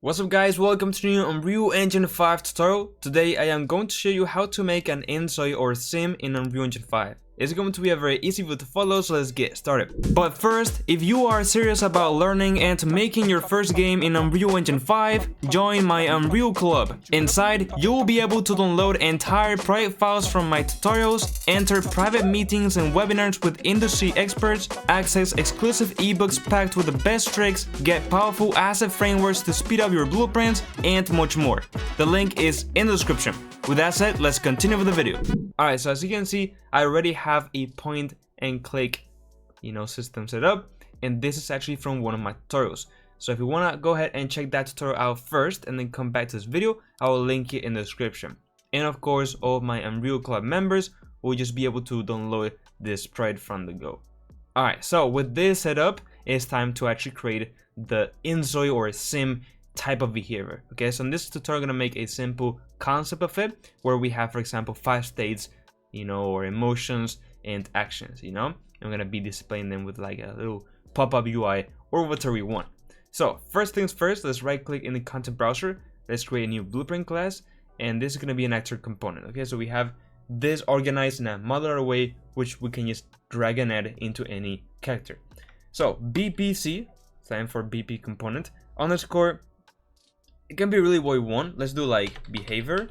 What's up guys, welcome to the new Unreal Engine 5 tutorial. Today I am going to show you how to make an Inzoi or sim in Unreal Engine 5. It's going to be a very easy video to follow, so let's get started. But first, if you are serious about learning and making your first game in Unreal Engine 5, join my Unreal Club. Inside, you will be able to download entire private files from my tutorials, enter private meetings and webinars with industry experts, access exclusive ebooks packed with the best tricks, get powerful asset frameworks to speed up your blueprints, and much more. The link is in the description. With that said, let's continue with the video. Alright, so as you can see, I already have a point and click, system set up, and this is actually from one of my tutorials. So if you want to go ahead and check that tutorial out first and then come back to this video, I will link it in the description. And of course, all of my Unreal Club members will just be able to download this right from the go. Alright, so with this setup, it's time to actually create the Inzoi or sim type of behavior. Okay, so in this tutorial, I'm gonna make a simple concept of it where we have, for example, 5 states, or emotions and actions. I'm gonna be displaying them with like a little pop-up UI or whatever we want. So first things first, let's right click in the content browser, let's create a new blueprint class, and this is gonna be an actor component. Okay, so we have this organized in a modular way which we can just drag and add into any character. So BPC stand for BP component underscore. It can be really what we want. Let's do like behavior,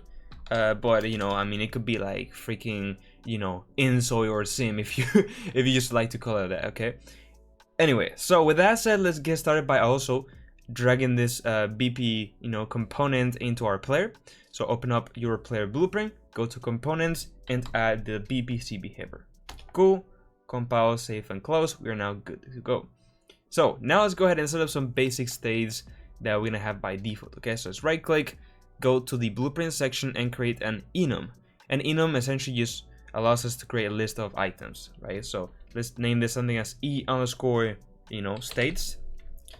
but it could be like freaking Inzoi or sim if you if you just like to call it that. Okay, anyway, so with that said, let's get started by also dragging this BP component into our player. So open up your player blueprint, go to components, and add the BPC behavior. Cool, compile, save, and close. We are now good to go. So now let's go ahead and set up some basic states that we're gonna have by default. Okay, so let's right click, go to the blueprint section and create an enum. An enum essentially just allows us to create a list of items, right? So let's name this something as e underscore states.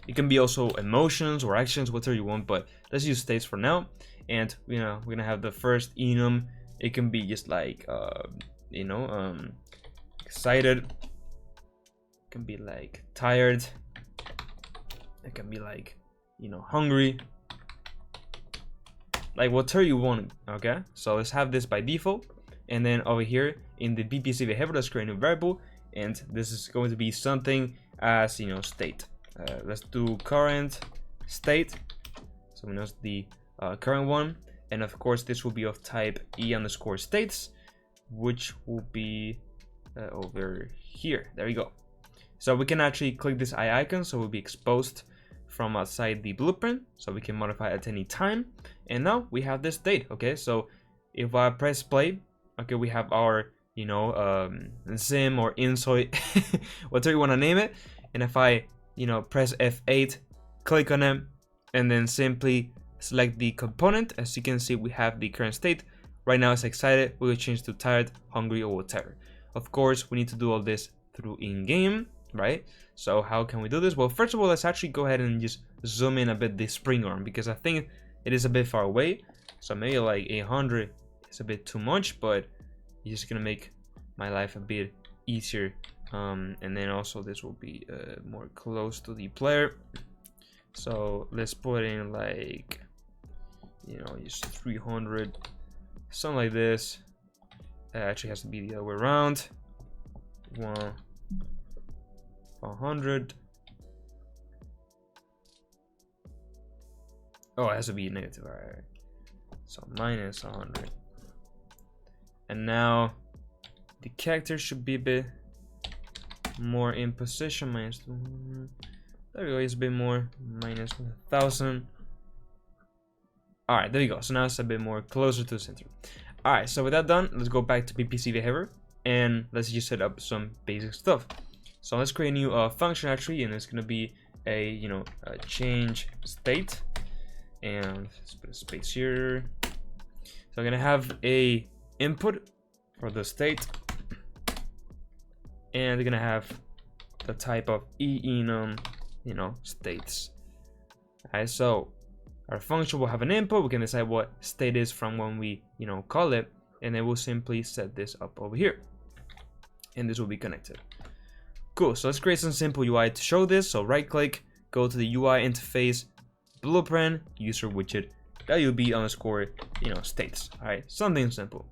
It can be also emotions or actions, whatever you want, but let's use states for now. And we're gonna have the first enum. It can be just like excited, it can be like tired, it can be like hungry, like whatever you want. Okay, so let's have this by default, and then over here in the BPC behavior, let's create a new variable, and this is going to be something as state. Let's do current state, so we know it's the current one, and of course this will be of type e underscore states, which will be over here. There you go. So we can actually click this eye icon, so it will be exposed from outside the blueprint, so we can modify at any time. And now we have this state. Okay, so if I press play, okay, we have our sim or Inzoi, whatever you want to name it. And if I press F8, click on it, and then simply select the component, as you can see we have the current state. Right now it's excited, we will change to tired, hungry, or whatever. Of course we need to do all this through in-game, right? So how can we do this? Well, first of all, let's actually go ahead and just zoom in a bit the spring arm, because I think it is a bit far away. So maybe like 100 is a bit too much, but it's just gonna make my life a bit easier. And then also this will be more close to the player. So let's put in like just 300, something like this. It actually has to be the other way around. 100. Oh, it has to be negative. All right. So minus 100. And now the character should be a bit more in position. Minus 200. There we go. It's a bit more. Minus 1,000. All right. There you go. So now it's a bit more closer to the center. All right. So with that done, let's go back to BPC behavior and let's just set up some basic stuff. So let's create a new function actually, and it's gonna be a a change state, and let's put a space here. So I'm gonna have a input for the state, and we're gonna have the type of enum states. Alright, so our function will have an input. We can decide what state is from when we call it, and then we'll simply set this up over here, and this will be connected. Cool, so let's create some simple UI to show this. So right click, go to the UI interface, blueprint user widget WB underscore, you know, states. All right, something simple.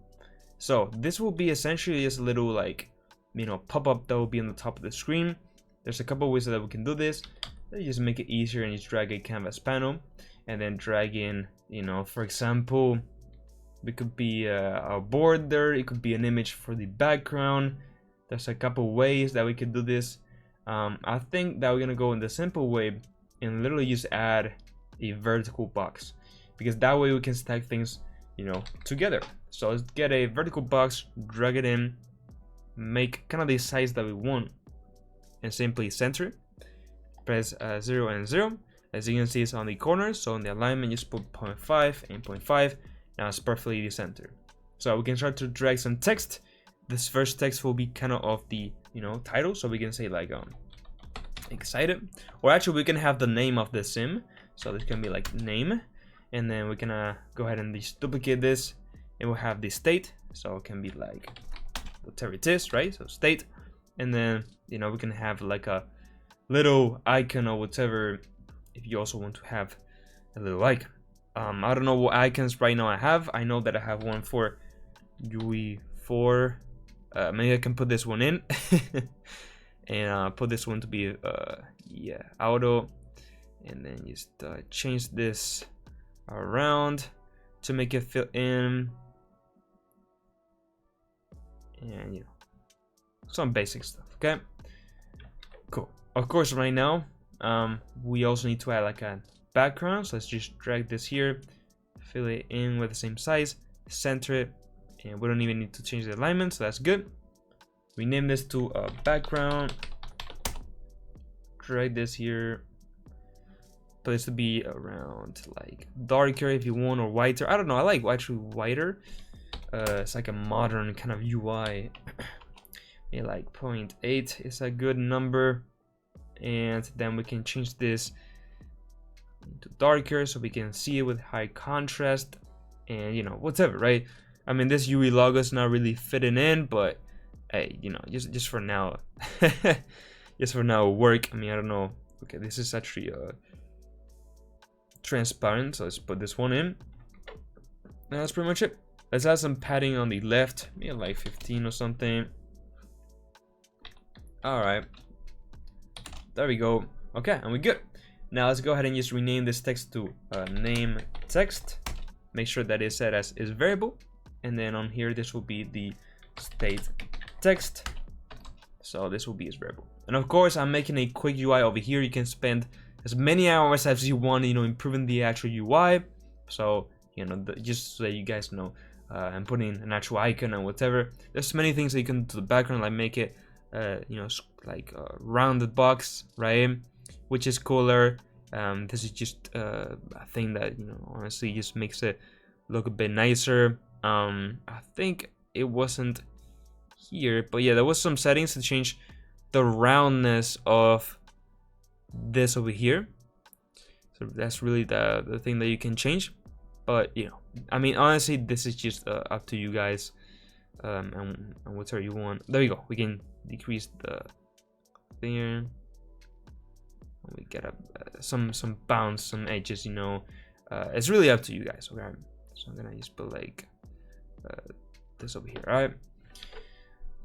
So this will be essentially just a little like, you know, pop-up that will be on the top of the screen. There's a couple ways that we can do this. Let's just make it easier and just drag a canvas panel and then drag in, you know, for example, it could be a border, it could be an image for the background. There's a couple ways that we could do this. I think that we're gonna go in the simple way and literally just add a vertical box, because that way we can stack things, you know, together. So let's get a vertical box, drag it in, make kind of the size that we want, and simply center. Press 0 and 0. As you can see, it's on the corners, so in the alignment, just put 0.5 and 0.5. Now it's perfectly centered. So we can start to drag some text. This first text will be kind of the, you know, title, so we can say like excited, or actually we can have the name of the sim. So this can be like name, and then we can go ahead and just duplicate this, and we'll have the state. So it can be like whatever it is, right? So state, and then, you know, we can have like a little icon or whatever if you also want to have a little icon. I don't know what icons right now I have. I know that I have one for UE4. Maybe I can put this one in and put this one to be yeah, auto, and then just change this around to make it fit in, and you know, some basic stuff. Okay, cool. Of course, right now we also need to add like a background, so let's just drag this here, fill it in with the same size, center it, and we don't even need to change the alignment, so that's good. Rename this to a background, drag this here, put this to be around like darker if you want, or whiter. I don't know, I like actually whiter. It's like a modern kind of UI. Yeah, like 0.8 is a good number, and then we can change this to darker so we can see it with high contrast, and you know, whatever, right? I mean, this UE logo is not really fitting in, but hey, you know, just for now, just for now, work. I mean, I don't know. Okay, this is actually transparent, so let's put this one in, and that's pretty much it. Let's add some padding on the left, maybe like 15 or something. All right, there we go. Okay, and we're good. Now let's go ahead and just rename this text to name text. Make sure that it's set as is variable, and then on here this will be the state text. So this will be as variable. And of course, I'm making a quick UI over here. You can spend as many hours as you want, you know, improving the actual UI. So, you know, just so that you guys know, I'm putting an actual icon and whatever. There's many things that you can do to the background, like make it, you know, like a rounded box, right? Which is cooler. This is just a thing that, you know, honestly just makes it look a bit nicer. I think it wasn't here, but yeah, there was some settings to change the roundness of this over here. So that's really the thing that you can change. But you know, I mean, honestly, this is just up to you guys, and whatever you want. There you go. We can decrease the there. We get some bounce, some edges, you know. It's really up to you guys. Okay, so I'm gonna just put like this over here. All right,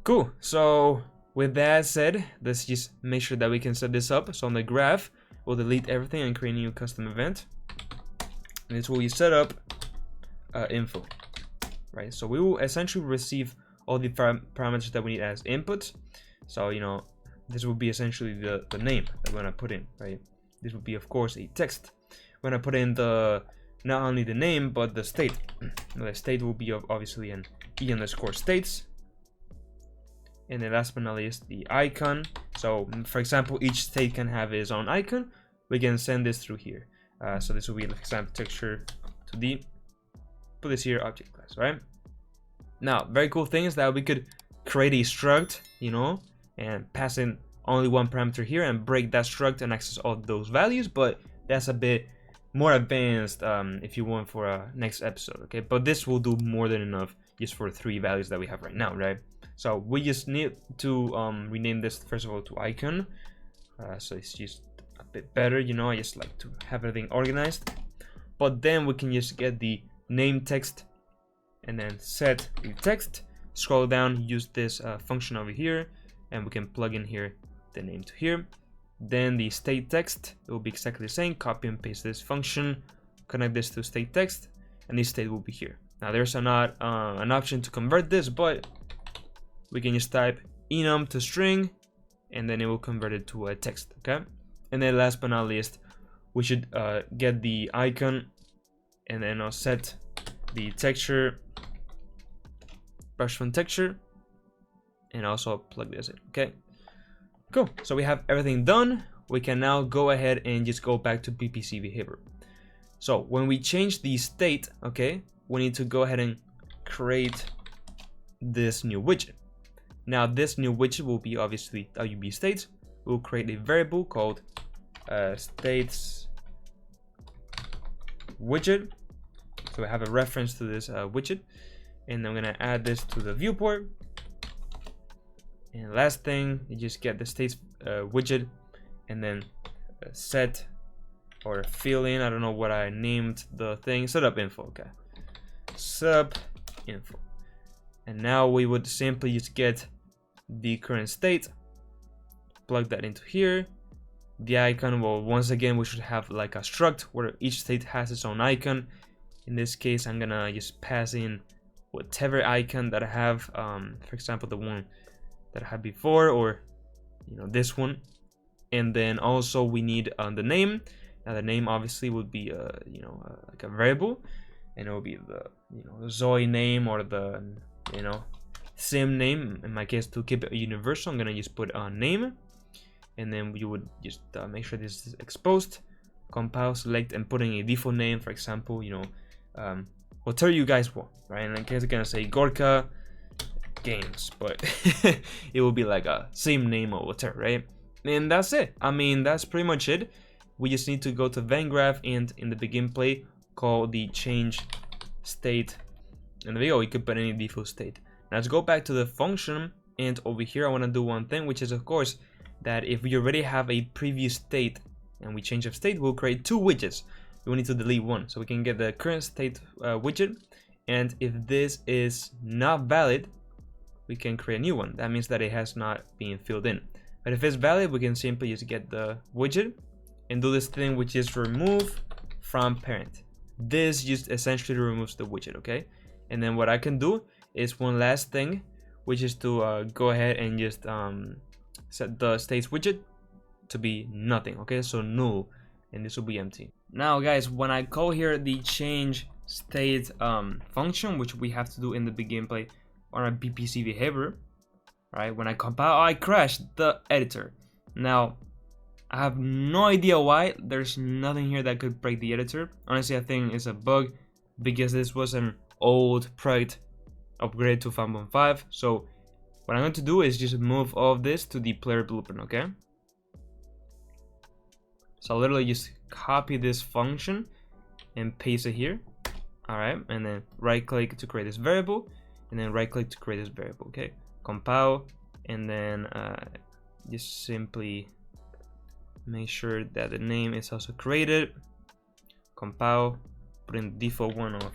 cool. So with that said, let's just make sure that we can set this up. So on the graph, we'll delete everything and create a new custom event. And this will be set up info, right? So we will essentially receive all the parameters that we need as input. So, you know, this will be essentially the name that we're gonna put in, right? This will be, of course, a text. We're gonna put in the not only the name but the state. The state will be obviously an e_states, and then last but not least, the icon. So, for example, each state can have its own icon. We can send this through here. So this will be, for example, texture 2D. Put this here, object class, right? Now, very cool thing is that we could create a struct, you know, and pass in only one parameter here and break that struct and access all those values. But that's a bit more advanced if you want for a next episode, okay? But this will do more than enough just for 3 values that we have right now, right? So we just need to rename this first of all to icon. So it's just a bit better, you know. I just like to have everything organized. But then we can just get the name text and then set the text, scroll down, use this function over here, and we can plug in here the name to here. Then the state text, it will be exactly the same. Copy and paste this function, connect this to state text, and this state will be here. Now there's not an option to convert this, but we can just type enum to string, and then it will convert it to a text. Okay. And then last but not least, we should get the icon, and then I'll set the texture, brush from texture, and also plug this in. Okay. Cool. So we have everything done. We can now go ahead and just go back to PPC behavior. So when we change the state, okay, we need to go ahead and create this new widget. Now this new widget will be obviously WB states. We'll create a variable called states widget. So we have a reference to this widget, and I'm gonna add this to the viewport. And last thing, you just get the states widget, and then set or fill in. I don't know what I named the thing. Setup info. Okay, sub info. And now we would simply just get the current state, plug that into here. The icon, well, once again, we should have like a struct where each state has its own icon. In this case, I'm gonna just pass in whatever icon that I have. For example, the one that I had before, or you know, this one. And then also we need the name. Now the name obviously would be like a variable, and it will be the Zoe name, or the sim name. In my case, to keep it universal, I'm gonna just put a name, and then you would just make sure this is exposed, compile, select, and put in a default name. For example, whatever you guys want, right? And in case I'm gonna say Gorka Games, but it will be like a same name or whatever, right? And that's it. I mean, that's pretty much it. We just need to go to VanGraph and in the begin play call the change state, and there we go. You could put any default state. Now let's go back to the function, and over here I want to do one thing, which is of course that if we already have a previous state and we change of state, we'll create two widgets. We will need to delete one, so we can get the current state widget, and if this is not valid, we can create a new one. That means that it has not been filled in. But if it's valid, we can simply just get the widget and do this thing, which is remove from parent. This just essentially removes the widget, okay? And then what I can do is one last thing, which is to go ahead and just set the states widget to be nothing, okay? So null, and this will be empty. Now guys, when I call here the change state function, which we have to do in the begin play on our PPC behavior, right? When I compile, I crashed the editor. Now, I have no idea why. There's nothing here that could break the editor. Honestly, I think it's a bug because this was an old project upgrade to 5.5. So what I'm going to do is just move all of this to the player blueprint, okay? So I'll literally just copy this function and paste it here. All right, and then right click to create this variable, and then right click to create this variable, okay? Compile, and then just simply make sure that the name is also created. Compile, put in the default one of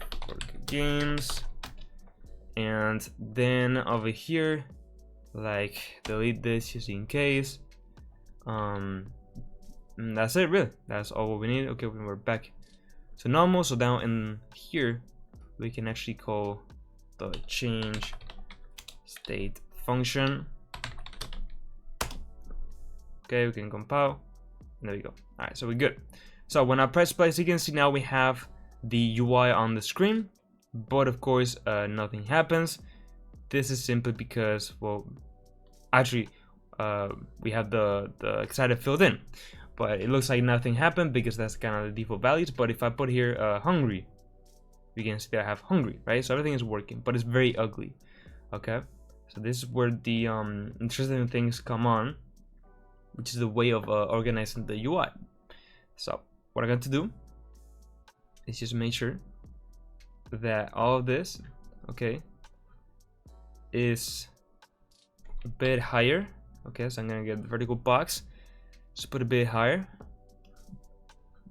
games, and then over here, like, delete this just in case. That's it, really. That's all we need. Okay, we're back to normal. So down in here, we can actually call the change state function. Okay, we can compile. There we go. All right, so we're good. So when I press play, as you can see now, we have the UI on the screen, but of course nothing happens. This is simply because, well, actually we have the excited filled in, but it looks like nothing happened because that's kind of the default values. But if I put here hungry, you can see that I have hungry, right? So everything is working, but it's very ugly. Okay, so this is where the interesting things come on, which is the way of organizing the UI. So what I'm going to do is just make sure that all of this, okay, is a bit higher. Okay, so I'm gonna get the vertical box, just put a bit higher.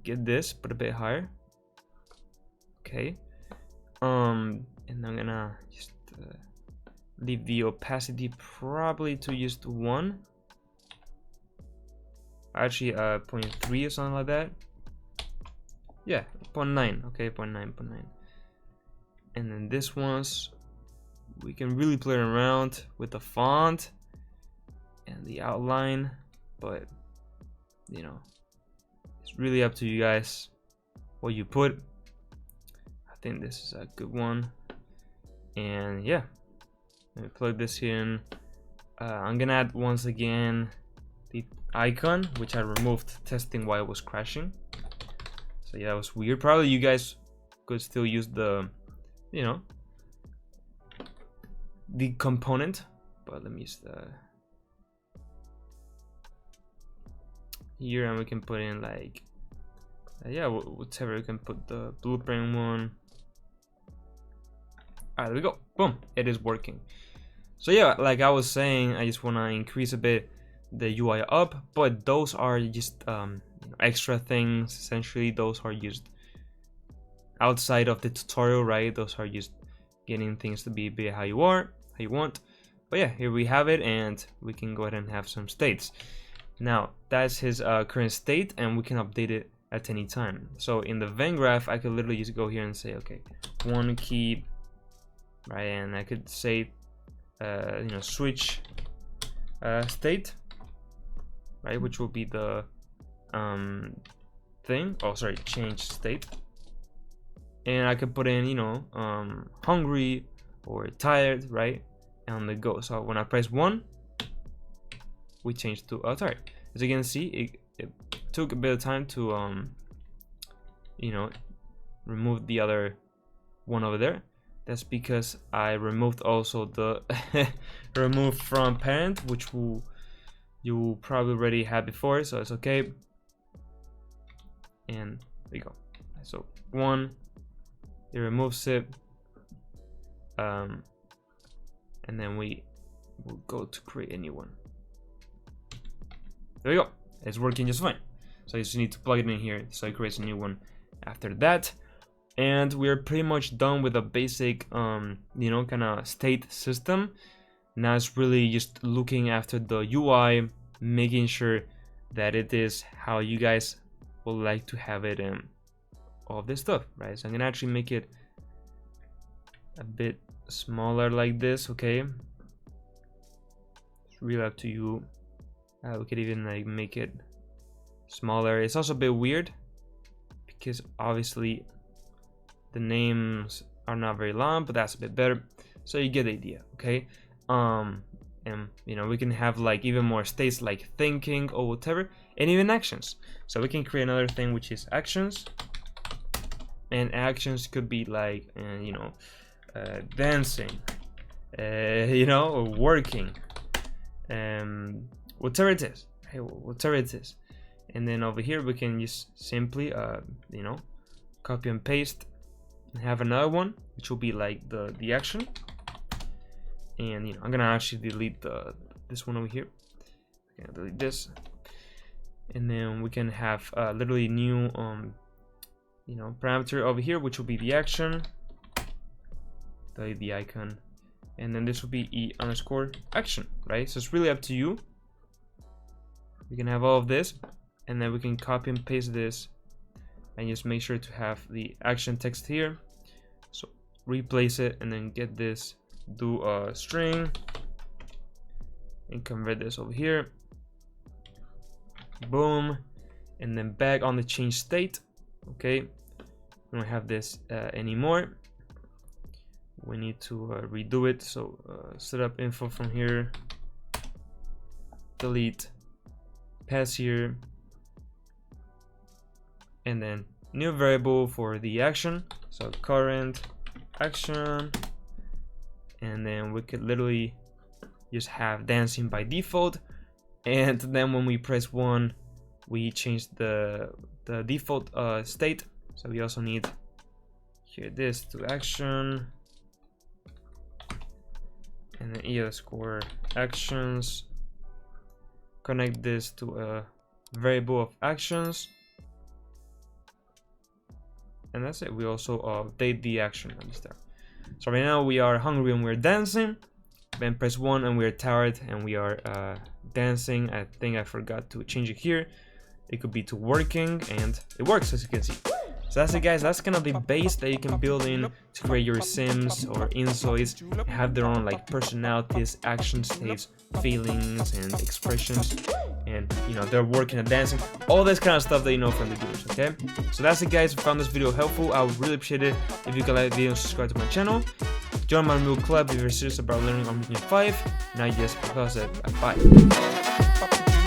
get this, put a bit higher. Okay. And I'm gonna just leave the opacity probably to just 1. Actually, 0.3 or something like that. Yeah, 0.9. Okay, 0.9. And then this one's, we can really play around with the font and the outline, but you know, it's really up to you guys what you put. I think this is a good one. And yeah, let me plug this in. I'm gonna add once again the icon, which I removed testing while it was crashing. So yeah, that was weird. Probably you guys could still use the, you know, the component, but let me use the here, and we can put in like yeah, whatever. We can put the blueprint one. There we go. Boom, it is working. So yeah, like I was saying, I just want to increase a bit the UI up, but those are just extra things. Essentially, those are just outside of the tutorial, right? Those are just getting things to be how you want. But yeah, here we have it, and we can go ahead and have some states. Now that's his current state, and we can update it at any time. So in the Venn graph, I could literally just go here and say, okay, one key, right? And I could say, switch state, right? Which will be the thing. Oh, sorry, change state. And I could put in, hungry or tired, right? On the go. So when I press 1, we change to tired. As you can see, it took a bit of time to remove the other one over there. That's because I removed also the remove from parent, which you probably already had before, so it's okay. And there you go. So 1, it removes it, and then we will go to create a new one. There you go. It's working just fine. So you just need to plug it in here, so it creates a new one after that. And we're pretty much done with a basic, kind of state system. Now it's really just looking after the UI, making sure that it is how you guys would like to have it, and all this stuff, right? So I'm gonna actually make it a bit smaller like this, okay? It's really up to you. We could even like make it smaller. It's also a bit weird because obviously the names are not very long, but that's a bit better. So you get the idea, okay? And we can have like even more states like thinking or whatever, and even actions. So we can create another thing which is actions, and actions could be like dancing, or working, whatever it is. Hey, whatever it is. And then over here we can just simply copy and paste and have another one which will be like the action. And I'm gonna actually delete this one over here. I'm gonna delete this, and then we can have literally new parameter over here, which will be the action. Delete the icon, and then this will be e_action, right? So it's really up to you. We can have all of this, and then we can copy and paste this, and just make sure to have the action text here. So replace it, and then get this, do a string, and convert this over here. Boom. And then back on the change state. Okay, we don't have this anymore. We need to redo it. So set up info from here, delete, pass here, and then new variable for the action. So current action, and then we could literally just have dancing by default. And then when we press 1, we change the default state. So we also need here this to action, and then e_actions, connect this to a variable of actions, and that's it. We also update the action on this there. So right now we are hungry and we're dancing. Then press 1 and we're tired and we are dancing. I think I forgot to change it here. It could be to working, and it works, as you can see. So that's it, guys. That's kind of the base that you can build in to create your sims or Inzois. Have their own like personalities, action states, feelings, and expressions. And you know, they're working and dancing, all this kind of stuff that you know from the games. Okay, so that's it, guys. If you found this video helpful, I would really appreciate it if you could like the video and subscribe to my channel. Join my new club if you're serious about learning Unreal Engine 5. And I just close it. Bye.